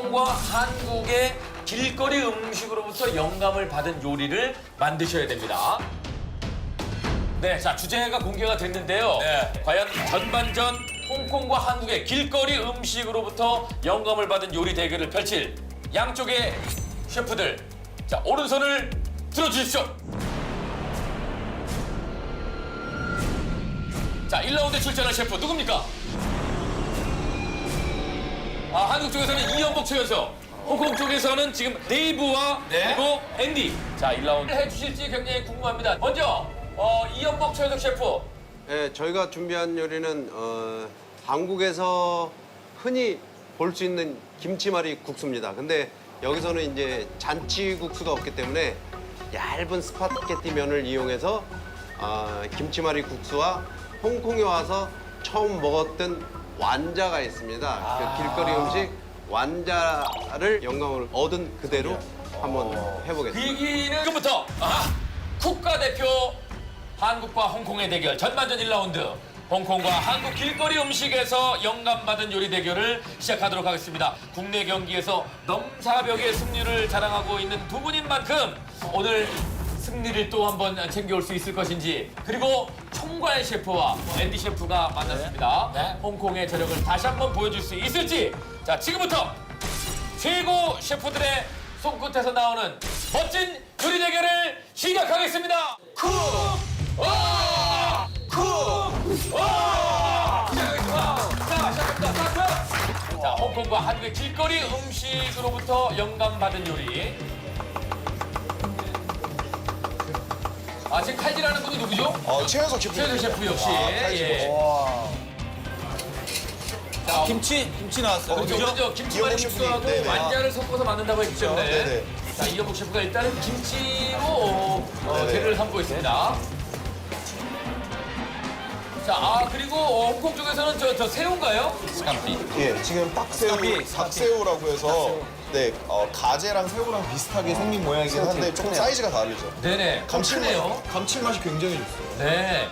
홍콩과 한국의 길거리 음식으로부터 영감을 받은 요리를 만드셔야 됩니다. 네, 자, 주제가 공개가 됐는데요. 네. 과연 전반전 홍콩과 한국의 길거리 음식으로부터 영감을 받은 요리 대결을 펼칠 양쪽의 셰프들. 자, 오른손을 들어주십시오. 자, 1라운드 출전할 셰프 누굽니까? 한국 쪽에서는 이연복 최연소, 홍콩 쪽에서는 지금 데이브와 그리고 앤디. 자, 1라운드 해주실지 굉장히 궁금합니다. 먼저 이연복 최연소 셰프. 네, 저희가 준비한 요리는 한국에서 흔히 볼 수 있는 김치말이 국수입니다. 근데 여기서는 이제 잔치국수가 없기 때문에 얇은 스파게티 면을 이용해서 김치말이 국수와 홍콩에 와서 처음 먹었던 완자가 있습니다. 그 길거리 음식 완자를 영감을 얻은 그대로 한번 그 해보겠습니다. 얘기는 지금부터 국가대표 한국과 홍콩의 대결 전반전 1라운드 홍콩과 한국 길거리 음식에서 영감받은 요리 대결을 시작하도록 하겠습니다. 국내 경기에서 넘사벽의 승리를 자랑하고 있는 두 분인 만큼 오늘 승리를 또 한번 챙겨올 수 있을 것인지 그리고 총괄 셰프와 앤디 셰프가 만났습니다. 홍콩의 저력을 다시 한번 보여줄 수 있을지 자 지금부터 최고 셰프들의 손끝에서 나오는 멋진 요리 대결을 시작하겠습니다. 쿡! 와! 쿡! 와! 시작하겠습니다. 자, 시작합니다. 스타트! 자, 홍콩과 한국의 길거리 음식으로부터 영감받은 요리. 지금 칼질하는 분이 누구죠? 최현석 셰프. 최현석 셰프 역시. 예. 자, 김치 나왔어요. 그렇죠. 먼저 김치말이 이영복 셰프님. 국수하고 네네. 완자를 섞어서 만든다고 했기 때문에 네네. 자, 이영복 셰프가 일단은 김치로 재료를 담고 있습니다. 자, 그리고 홍콩 쪽에서는 저 새우인가요? 예, 지금 닭새우라고 해서 네, 가재랑 새우랑 비슷하게 생긴 모양이긴 한데 조금 사이즈가 다르죠. 네네. 크네요. 감칠맛이 굉장히 좋어요. 네.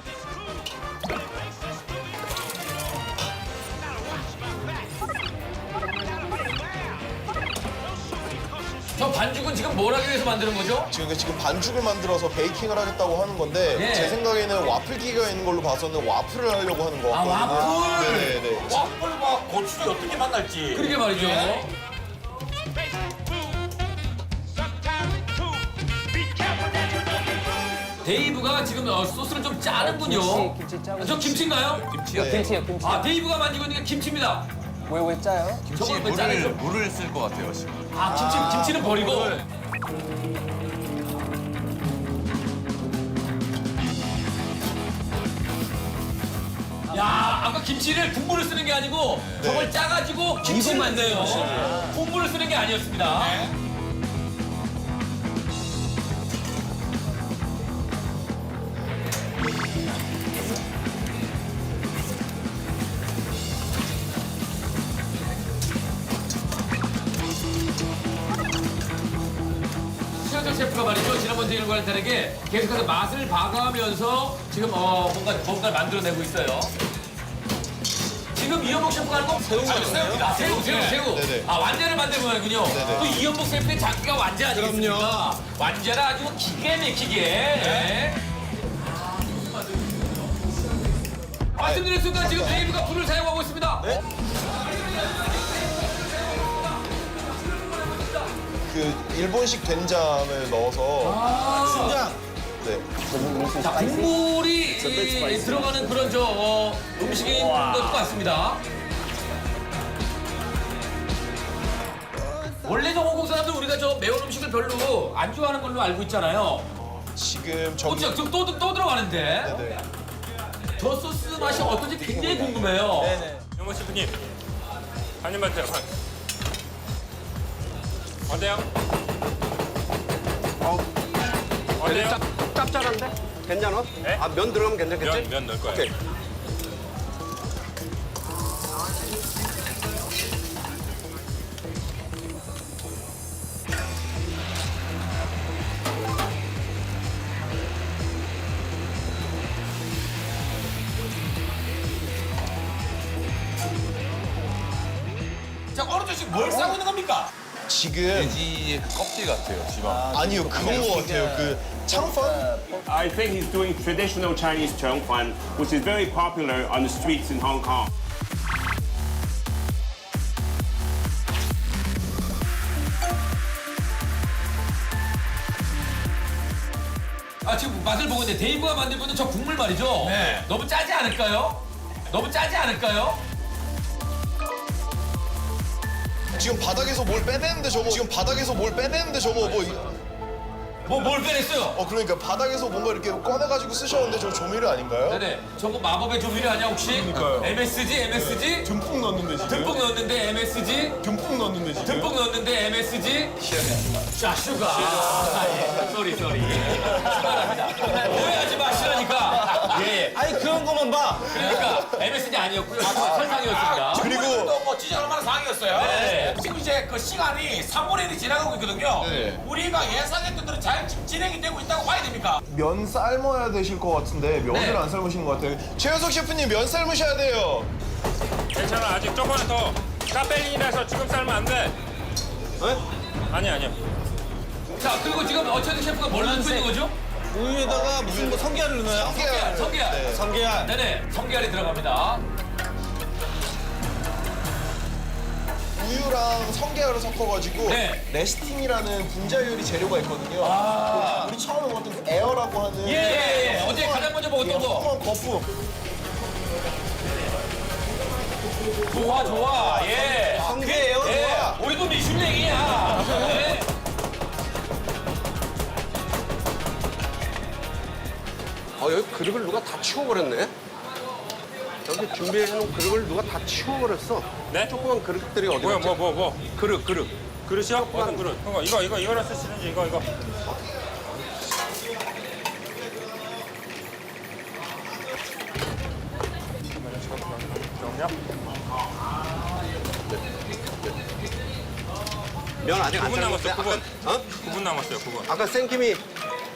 저 반죽은 지금 뭘 하기 위해서 만드는 거죠? 지금 반죽을 만들어서 베이킹을 하겠다고 하는 건데 예. 제 생각에는 와플기가 있는 걸로 봐서는 와플을 하려고 하는 거 같거든요. 와플! 네네. 와플과 고추를 어떻게 만날지. 그러게 말이죠. 데이브가 지금 소스를 좀 짜는군요. 김치 짜고. 저 김치인가요? 김치요, 김치. 데이브가 만지고 있는 게 김치입니다. 왜 짜요? 저걸 왜 짜는 물을 쓸 것 같아요, 지금. 김치는 버리고. 야, 아까 김치를 국물을 쓰는 게 아니고 저걸 짜가지고 김치를 만드네요. 국물을 쓰는 게 아니었습니다. 최현석 셰프가 말이죠. 지난번 대결과는 다르게 계속해서 맛을 봐가면서 지금 뭔가를 만들어내고 있어요. 지금 이연복 셰프가 하는 건 새우입니다. 새우. 네네. 완자를 만드는 거군요. 또 이연복 셰프의 장기가 완자 아니겠습니까? 완자를 아주 기계 막히게. 네. 말씀드린 순간 지금 데이브가 불을 사용하고 있습니다. 그 일본식 된장을 넣어서 순장. 네. 자, 국물이 들어가는 그런 음식인 것 같습니다. 원래 홍콩 사람들 우리가 매운 음식을 별로 안 좋아하는 걸로 알고 있잖아요. 지금 지금 또 들어가는데 네. 저 소스 맛이 어떤지 굉장히 궁금해요. 영모 셰프님, 한 입만 드세요. 어때요? 어때요? 짭짤한데? 괜찮아? 네? 면 들어가면 괜찮겠지? 면 넣을 거예요. 오케이. 자, 오른쪽 지금 뭘 싸고 있는 겁니까? 지금 돼지의 그 껍질 같아요, 지방. 아니요 그건 것 같아요. 그 창펀? I think he's doing traditional Chinese chung fan, which is very popular on the streets in Hong Kong. 아 지금 맛을 보고 있는데 데이브가 만들고 있는 저 국물 말이죠. 네. 너무 짜지 않을까요? 너무 짜지 않을까요? 지금 바닥에서 뭘 빼내는데 저거 뭘 빼냈어요? 그러니까 바닥에서 뭔가 이렇게 꺼내가지고 쓰셨는데 저 조미료 아닌가요? 네네. 저거 마법의 조미료 아니야 혹시? 그러니까요. MSG? 듬뿍 넣었는데 지금? 듬뿍 넣었는데 MSG? 듬뿍 넣었는데 지금? 듬뿍 넣었는데 MSG? 자, 슈가. 쏘리. 슈가랍니다. 오해하지 마시라니까. 예. 아니 그런 것만 봐. 그러니까 MSG 아니었고요. 설탕이었습니다. 그리고 뭐 진짜 얼마나 상이었어요. 네. 지금 이제 그 시간이 3분의 1이 지나가고 있거든요. 네. 우리가 예상했던 대로 잘 진행이 되고 있다고 봐야 됩니까? 면 삶아야 되실 것 같은데 면을 네. 안 삶으시는 것 같아요. 최현석 셰프님 면 삶으셔야 돼요. 괜찮아. 아직 조금만 더. 카페인이라서 지금 삶으면 안 돼. 아니요. 자, 그리고 지금 어차피 셰프가 뭘 넣고 있는 거죠? 우유에다가 무슨 뭐 성게알을 넣나요? 성게알. 성게알. 네네. 성게알이 들어갑니다. 우유랑 성게알을 섞어가지고 네. 레스팅이라는 분자 요리 재료가 있거든요. 우리 처음에 먹었던 그 에어라고 하는 예. 어제 가장 먼저 먹었던 거. 한 거품. 좋아. 예. 성게예요, 좋아. 우리도 미슐랭이야. 네. 여기 그릇을 누가 다 치워버렸네. 여기 준비해놓은 그릇을 누가 다 치워버렸어. 네? 조그만 그릇들이 어디 뭐야, 갔지? 뭐. 그릇. 그릇이요? 어떤 그릇? 이거로 쓰시는지 이거. 면 아직 안 9분 삶았어요. 남았어요, 9분. 어? 9분 남았어요, 9분. 아까 생김이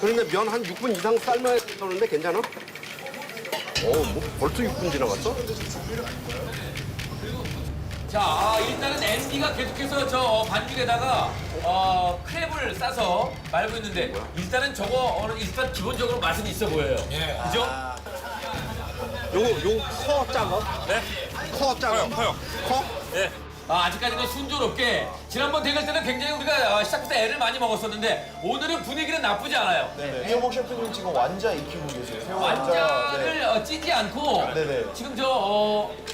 그런데 면 한 6분 이상 삶아야 되는데 괜찮아? 뭐 벌써 6분 지나갔어? 자, 일단은 앤디가 계속해서 저 반죽에다가 크랩을 싸서 말고 있는데 일단은 저거 일단 기본적으로 맛은 있어 보여요. 예. 그죠? 요거 커 작아? 네? 커 작아? 커요. 커? 네. 아직까지는 순조롭게 지난번 대결 때는 굉장히 우리가 시작부터 애를 많이 먹었었는데 오늘은 분위기는 나쁘지 않아요. 이영복 셰프님 지금 완자 익히고 계세요. 새우 완자를 찌지 않고 네네. 지금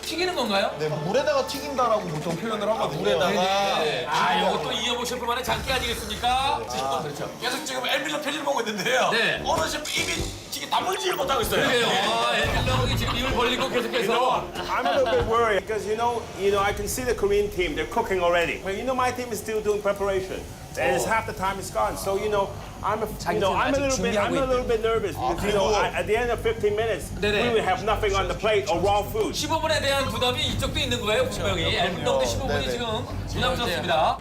튀기는 건가요? 네, 물에다가 튀긴다라고 보통 표현을 하거든요. 네. 이것도 이영복 셰프만의 장기 아니겠습니까? 그렇죠. 계속 지금 엘밀러 표지를 보고 있는데요. 네. 어느 셰프 입이 지금 다물지를 못하고 있어요. 그래요. 앤디 지금 입을 벌리고 계속해서 I'm a little bit worried because I can see the Korean team. They're cooking already. But my team is still doing preparation. And it's half the time is gone. So I'm a little bit nervous because at the end of 15 minutes we will have nothing on the plate or raw food. 15분에 대한 부담이 이쪽도 있는 거예요, 분명히. 앨범도 15분이 네네. 지금 부담스럽습니다.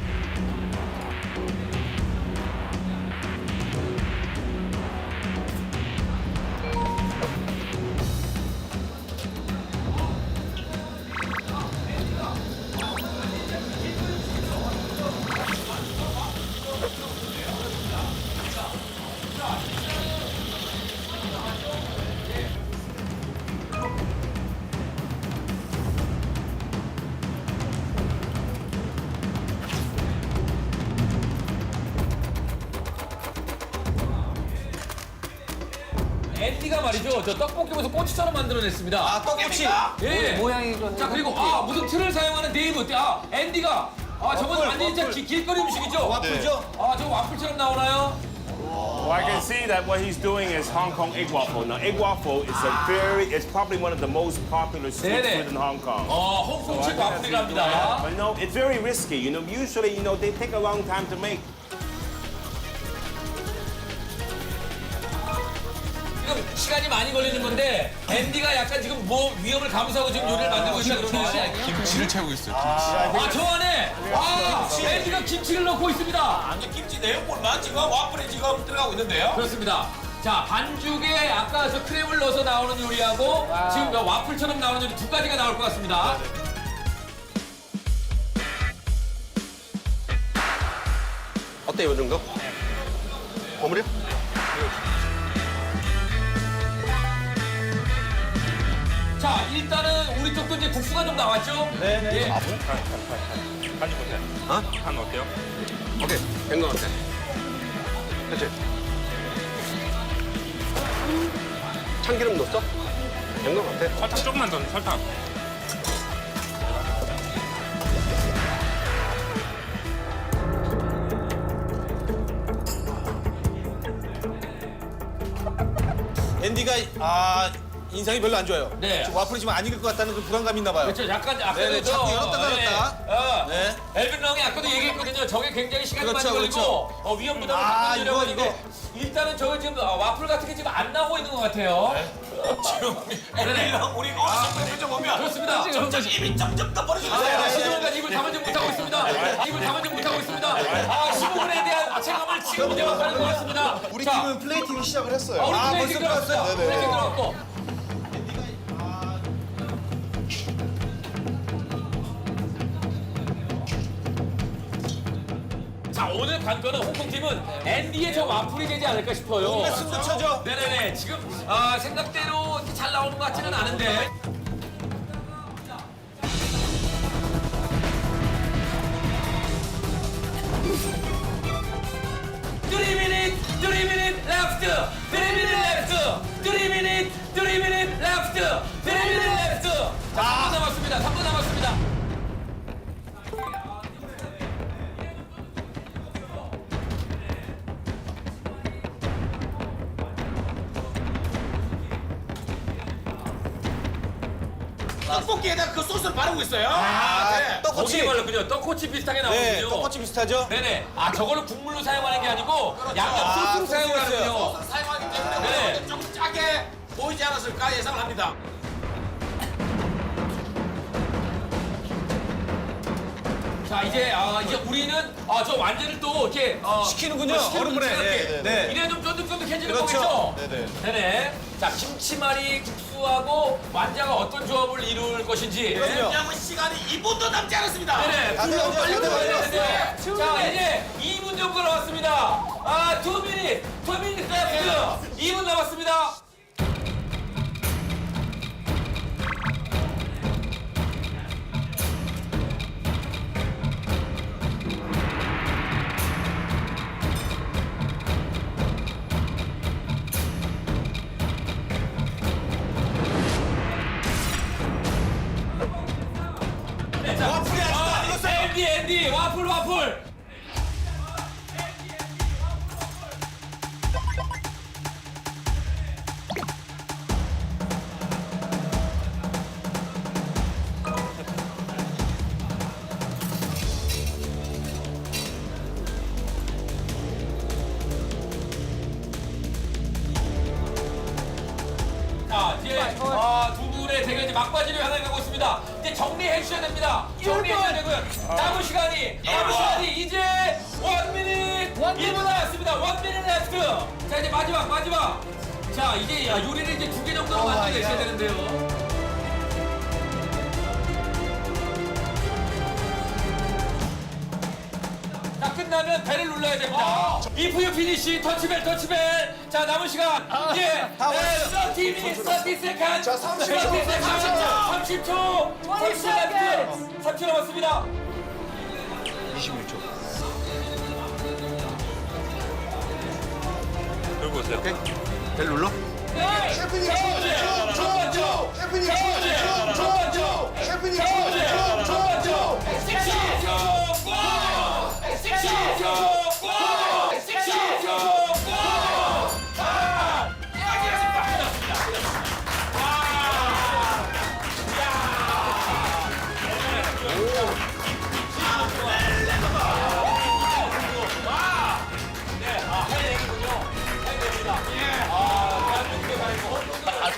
앤디가 말이죠, 저 떡볶이에서 꼬치처럼 만들어냈습니다. 떡꼬치가? 예. 모양이 그 자, 그리고 무슨 틀을 사용하는 데이브. 앤디가 저건 완전히 진짜 길거리 음식이죠? 와플죠? 저거 와플처럼 나오나요? Well, I can see that what he's doing is Hong Kong egg waffle. Now, egg waffle is it's probably one of the most popular street 네네. food in Hong Kong. 홍콩식 와플이랍니다. But it's very risky. Usually, they take a long time to make. 지금 시간이 많이 걸리는 건데 앤디가 약간 지금 뭐 위험을 감수하고 지금 요리를 만들고 있다 그러는 거 아니에요? 김치를 채우고 있어요. 저 안에 앤디가 김치를 넣고 있습니다. 아니 김치 내용물만 지금 와플에 지금 들어가고 있는데요. 그렇습니다. 자, 반죽에 아까 저 크랩을 넣어서 나오는 요리하고 지금 와플처럼 나오는 요리 두 가지가 나올 것 같습니다. 어때요, 이런 거? 버무려? 자, 일단은 우리 쪽도 이제 국수가 좀 나왔죠? 네네. 예. 간이 보세요. 어? 간 어때요? 오케이, 된 거 같아. 그렇지? 참기름 넣었어? 된 거 같아. 설탕 조금만 더, 설탕. 앤디가 인상이 별로 안 좋아요. 네. 지금 와플이 지금 안 익을 것 같다는 그 불안감이 있나 봐요. 그렇죠. 약간 아까도 네네, 저, 자꾸 열었다 닫았다. 네. 엘빈 랑이 아까도 얘기했거든요. 저게 굉장히 시간이 그렇죠, 많이 걸리고 그렇죠. 위험 부담을 아, 갖고 있려고 이거, 하는데 일단은 저 지금 와플 같은 게 지금 안 나오고 있는 것 같아요. 지금 앤디랑 우리 어느 정도 보면 그렇습니다. 점점 입이 점점 더 벌어지고 아, 있어요. 시종일관 입을 담아지 못하고 있습니다. 입을 담아지 못하고 있습니다. 시부분에 대한 체감을 지금 이제 막 하는 것 같습니다. 우리 자, 팀은 플레이팅이 시작을 했어요. 우리 플레이팅 벌써 들어갔어요. 들어갔어요? 플레이팅 네네. 들어갔고. 자, 오늘 관건은 홍콩 팀은 앤디의 저 와플이 되지 않을까 싶어요. 승부 쳐줘. 네네네. 지금 생각대로 이렇게 잘 나오는 것 같지는 않은데. Three minute left. 3 minute left. 3 minute left. 3 minute left. 자, 3분 남았습니다. 3분 남았습니다. 떡볶이에다가 그 소스를 바르고 있어요. 네. 거기에 말랐군요. 떡꼬치 비슷하게 나오거든요. 네, 떡꼬치 비슷하죠? 네네. 저거를 국물로 사용하는 게 아니고 양념 소스로 사용하는군요. 사용하기 때문에 네. 오늘 조금 짜게 보이지 않았을까 예상을 합니다. 자, 이제 우리는 저 완제를 또 이렇게 시키는군요. 얼음물에. 네, 네. 이래 좀 쫀득쫀득해지는 그렇죠. 거겠죠? 네네. 네네. 자, 김치말이 국수하고 완자가 어떤 조합을 이룰 것인지. 왜냐면 시간이 2분도 남지 않았습니다. 네네. 가세요, 불로 빨리 가세요, 들어가야 가세요. 되는데. 자, 이제 2분 정도 남았습니다. 2 minutes left. 2분 남았습니다. 와플이 아직도 안 익었어요. 앤디 와플. 자, 이제 두 분의 대결 이제 막바지로 향해 가고 있습니다. 이제 정리해 주셔야 됩니다. 정리해 주셔야 되고요. 남은 시간이 이제 1 minute 1분 남았습니다. 1 minute left. 자, 이제 마지막. 자, 이제 요리를 이제 2개 정도로 만들어내셔야 되는데요. 자, 끝나면 벨을 눌러야 됩니다. If you finish, 터치벨. 자, 남은 시간 이제 30 minutes, 30 seconds. 자, 30초. 30초. 30초 남았습니다. 26초. 들고 오세요. 오케이? 벨 눌러? 셰프님 줘. 셰프님 줘. 셰프님 줘.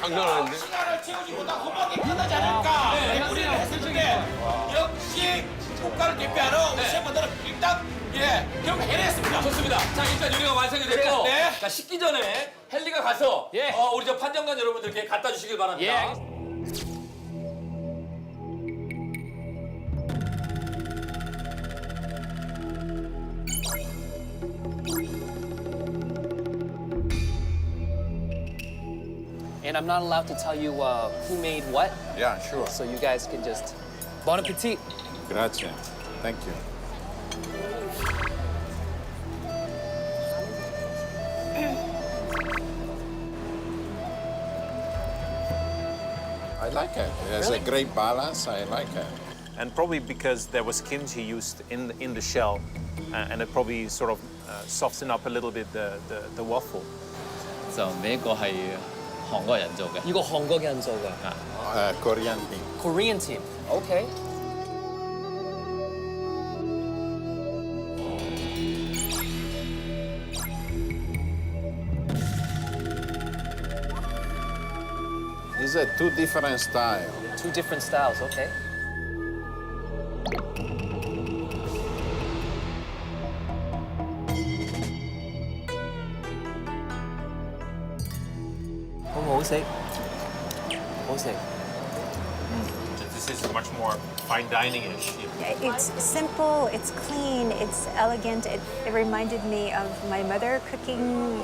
장난 아닌데? 시간을 채우지 못한 후반기 끝나지 않을까 우리는 했었는데 역시 국가를 대표하는 우리 셰프들은 일단 결국 해냈습니다. 좋습니다. 자, 일단 요리가 완성이 됐고, 네. 자, 식기 전에 헨리가 가서 우리 저 판정관 여러분들께 갖다 주시길 바랍니다. And I'm not allowed to tell you who made what, Yeah, sure. so you guys can just. Bon appetit. Grazie. Thank you. I like it. It has a great balance. I like it. And probably because there was kimchi used in the shell, and it probably sort of softened up a little bit the waffle. 就呢個係韓國人做嘅。 이거 한국에 안 써가. Korean thing. Korean team. Okay. These are two different styles. Two different styles. Okay.好食，好食。 This is much more fine dining-ish. It's simple, it's clean, it's elegant. It reminded me of my mother cooking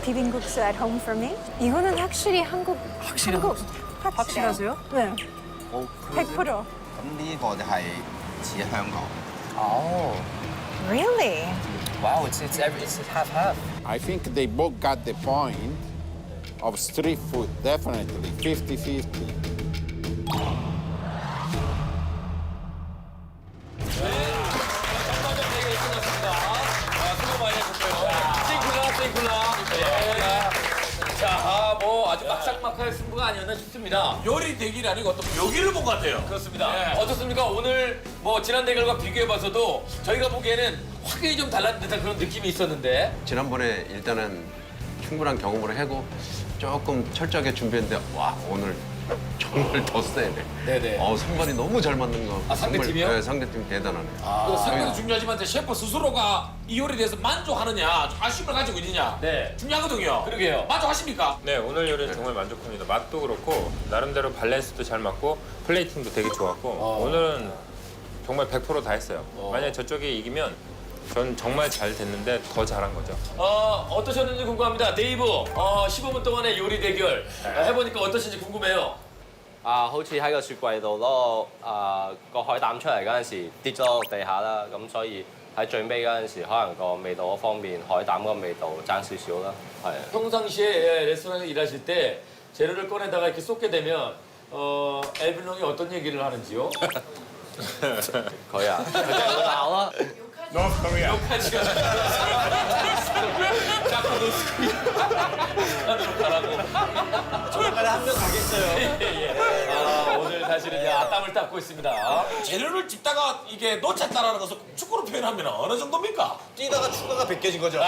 비빔국수 at home for me. 이거는 확실히 한국 확실하세요? 네. 100%. 呢個就係似香港。 Oh. Really? Wow, it's half. I think they both got the point of street food, definitely 50-50. 전반전 대결이 끝났습니다. 수고 많이 하셨고요. 싱클라. 네. 자, 뭐 아주 막상막하의 승부가 아니었나 싶습니다. 요리 대결이 아니고 어떤 묘기를 본 것 같아요. 그렇습니다. 네. 어떻습니까? 오늘 뭐 지난 대결과 비교해봐서도 저희가 보기에는 확연히 좀 달라진 듯한 그런 느낌이 있었는데 지난번에 일단은 충분한 경험을 하고 조금 철저하게 준비했는데 와 오늘 정말 더 세네. 네네. 선발이 너무 잘 맞는 거. 아, 상대 정말, 팀이요? 네, 상대팀 대단하네요. 그 상당히 중요하지만 셰프 스스로가 이 요리에 대해서 만족하느냐, 아쉬움을 가지고 있느냐 네. 중요하거든요. 그러게요. 만족하십니까? 네, 오늘 요리는 정말 만족합니다. 맛도 그렇고 나름대로 밸런스도 잘 맞고 플레이팅도 되게 좋았고 오늘은 정말 100% 다 했어요. 만약에 저쪽이 이기면 전 정말 잘 됐는데 더 잘한 거죠. 어떠셨는지 궁금합니다. 데이브, 15분 동안의 요리 대결 해보니까 어떠신지 궁금해요. 好似喺個雪櫃度攞個海膽出嚟嗰陣時跌咗落地下啦，咁所以喺最尾嗰陣時，可能個味道嗰方面，海膽個味道爭少少啦，係。 평상시에 레스토랑에 일하실 때 재료를 꺼내다가 이렇게 쏟게 되면 엘빈 형이 어떤 얘기를 하는지요? 佢啊，佢就會鬧啦。 North Korea. 욕하지요. 자꾸 노스코리아로 가라고. 조만간에 한 명 가겠어요. 예. 오늘 사실은 이제 땀을 닦고 있습니다. 재료를 집다가 이게 놓쳤다라는 것을 축구로 표현하면 어느 정도입니까? 뛰다가 추가가 벗겨진 거죠.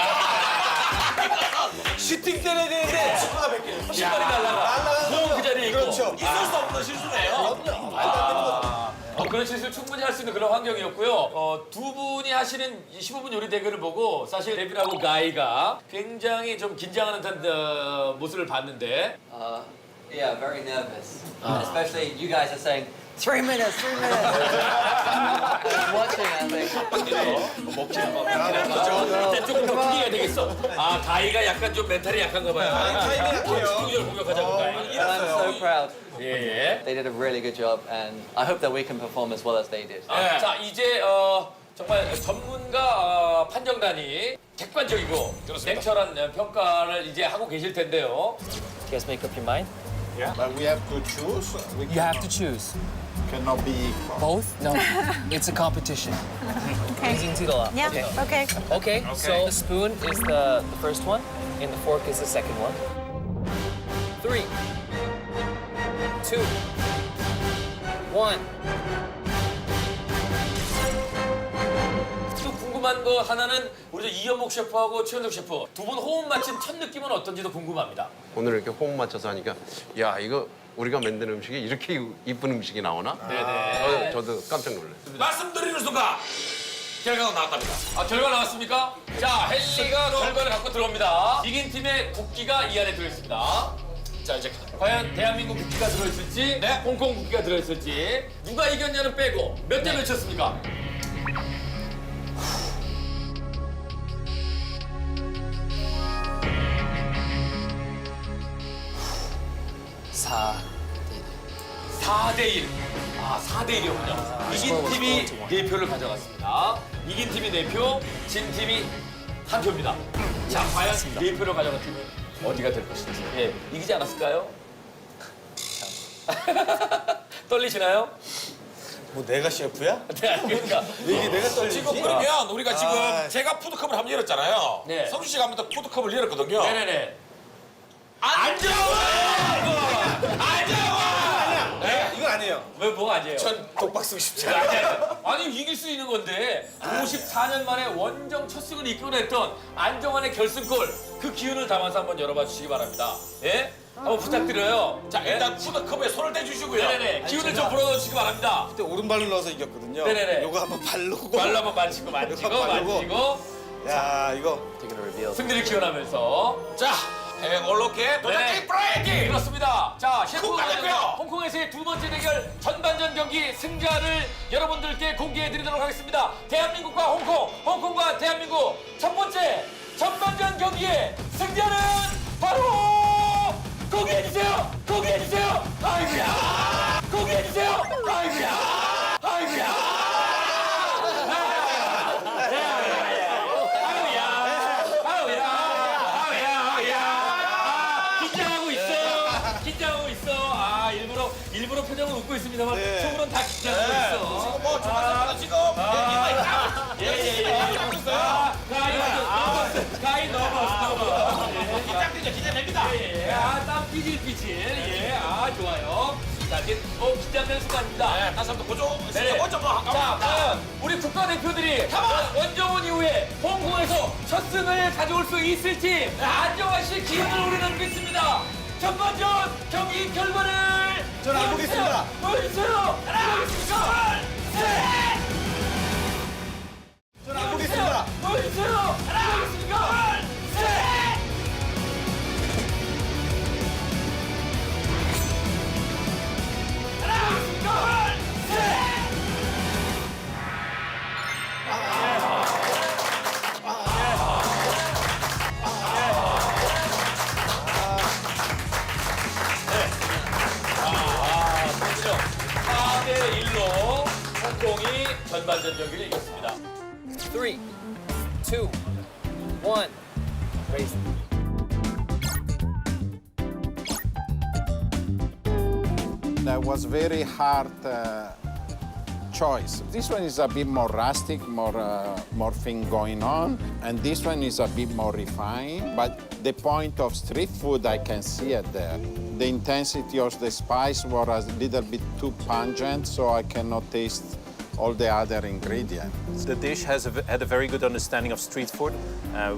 슈팅 때려야 되는데 축구가 100개. 신발이 날라가. 공 그 자리에 있고. 그렇죠. 있을 수 없는 실수네요. 그런 실수를 충분히 할 수 있는 그런 환경이었고요. 두 분이 하시는 이 15분 요리 대결을 보고 사실 데빈하고 가이가 굉장히 좀 긴장하는 듯한 모습을 봤는데 Yeah, very nervous. Especially you guys are saying 3 minutes, 3 minutes. I was watching, I think. 일단 조금 더 크게 해야 되겠어. 가이가 약간 좀 멘탈이 약한가 봐요. 타이밍 약해요. 집중적으로 공격하자고 가이. I'm so proud. 예. They did a really good job, and I hope that we can perform as well as they did. 자, 이제 정말 전문가 판정단이 객관적이고 냉철한 평가를 이제 하고 계실 텐데요. You guys make up your mind? But we have to choose. We You have to choose. cannot be equal. Both? No. It's a competition. Okay. Yeah, okay. Okay. So the spoon is the first one, and the fork is the second one. 3, 2, 1. 또 궁금한 거 하나는 우리 이현복 셰프하고 최현석 셰프 두 분 호흡 맞힌 첫 느낌은 어떤지도 궁금합니다. 오늘 이렇게 호흡 맞춰서 하니까 야 이거 우리가 만든 음식이 이렇게 이쁜 음식이 나오나? 네네. 저도 깜짝 놀랐어요. 말씀드리는 순간 결과가 나왔답니다. 결과 나왔습니까? 자, 헨리가 결과를 갖고 들어옵니다. 이긴 팀의 국기가 이 안에 들어있습니다. 자, 이제 과연 대한민국 국기가 들어있을지, 홍콩 국기가 들어있을지, 누가 이겼냐는 빼고 몇 대 몇이었습니까? 4대1. 4대1이었군요. 이긴 팀이 4표를 가져갔습니다. 이긴 팀이 4표, 진 팀이 1표입니다. 자, 과연 4표를 가져간 팀은 어디가 될 것인지. 예, 이기지 않았을까요? 떨리시나요? 뭐 내가 셰프야? 네, 그러니까. 이게 내가 떨리지? 지금 그러면 우리가 지금 제가 푸드컵을 한번 열었잖아요. 네. 성준 씨가 한번 더 푸드컵을 열었거든요. 네네네. 안정화! 이건 아니에요. 왜 뭐가 아니에요? 전 독박 쓰고 싶지 않아요. 아니 이길 수 있는 건데 54년 만에 원정 첫 승을 이끌어냈던 안정환의 결승골 그 기운을 담아서 한번 열어봐 주시기 바랍니다. 예? 한번 부탁드려요. 자, 일단 푸드컵에 손을 대주시고요. 네네네. 기운을 좀 불어넣으시기 바랍니다. 그때 오른발로 넣어서 이겼거든요. 네네네. 요거 한번 발로. 발로 한번 만지고 야, 이거. 승리를 기원하면서 자, 해외 언로케 도자기 네. 브라이티! 그렇습니다. 자, 셰프 국가대표! 홍콩에서의 두 번째 대결 전반전 경기 승자를 여러분들께 공개해드리도록 하겠습니다. 대한민국과 홍콩, 홍콩과 대한민국 첫 번째 전반전 경기의 승자는 바로 공개해주세요! 공개해주세요! 아이고야! 공개해주세요! 아이고야! 아이고야! 긴장하고 있어. 일부러 표정은 웃고 있습니다만 속으로는 다 긴장하고 있어. 지금 뭐 주말에 지금 가이 넘었어. 긴장되죠? 긴장됩니다. 땀 삐질삐질. 좋아요. 자, 이제 긴장되는 순간입니다. 다시 한번 보죠. 네. 먼저 뭐 자, 과연 우리 국가대표들이 원정원 이후에 홍콩에서 첫 승을 가져올 수 있을지 안정환 씨 기운을 우러나보겠습니다. 전반전 경기 결과를 저는 안 보겠습니다. 보여주세요. 하나, 둘, 셋. 저는 안 보겠습니다. 보여주세요. 하나, 둘, 셋. 그렇죠. 4대1로 홍콩이 전반전 경기를 이겼습니다. 3, 2, 1. Raise. That was very hard choice. This one is a bit more rustic, more thing going on, and this one is a bit more refined. But the point of street food, I can see it there. The intensity of the spice was a little bit too pungent, so I cannot taste all the other ingredients. The dish had a very good understanding of street food.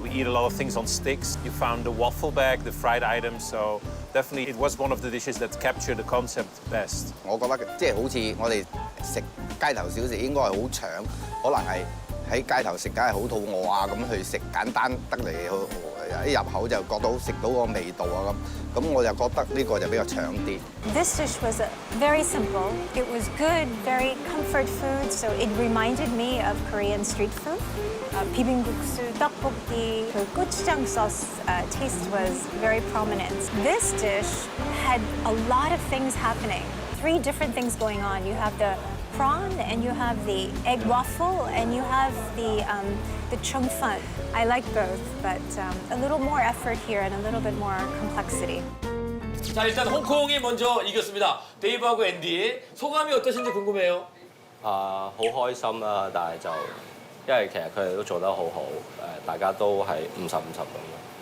We eat a lot of things on sticks. You found the waffle bag, the fried items, so definitely it was one of the dishes that captured the concept best. 我覺得即係好似我哋食街頭小食應該係好搶，可能係喺街頭食梗係好肚餓啊，咁去食簡單得嚟，一入口就覺到食到個味道啊咁我就覺得呢個就比較搶啲。This dish was very simple. It was good, very comfort food, so it reminded me of Korean street food. 비빔국수, 떡볶이, the gochujang sauce taste was very prominent. This dish had a lot of things happening. 3 different things going on. You have the prawn, and you have the egg waffle, and you have the chung fun. I like both, but a little more effort here and a little bit more complexity. 자, 일단 홍콩이 먼저 이겼습니다. 데이브하고 앤디 소감이 어떠신지 궁금해요. 好開心啦，但係就因為其實佢哋都做得好好，大家都係50-50咁樣。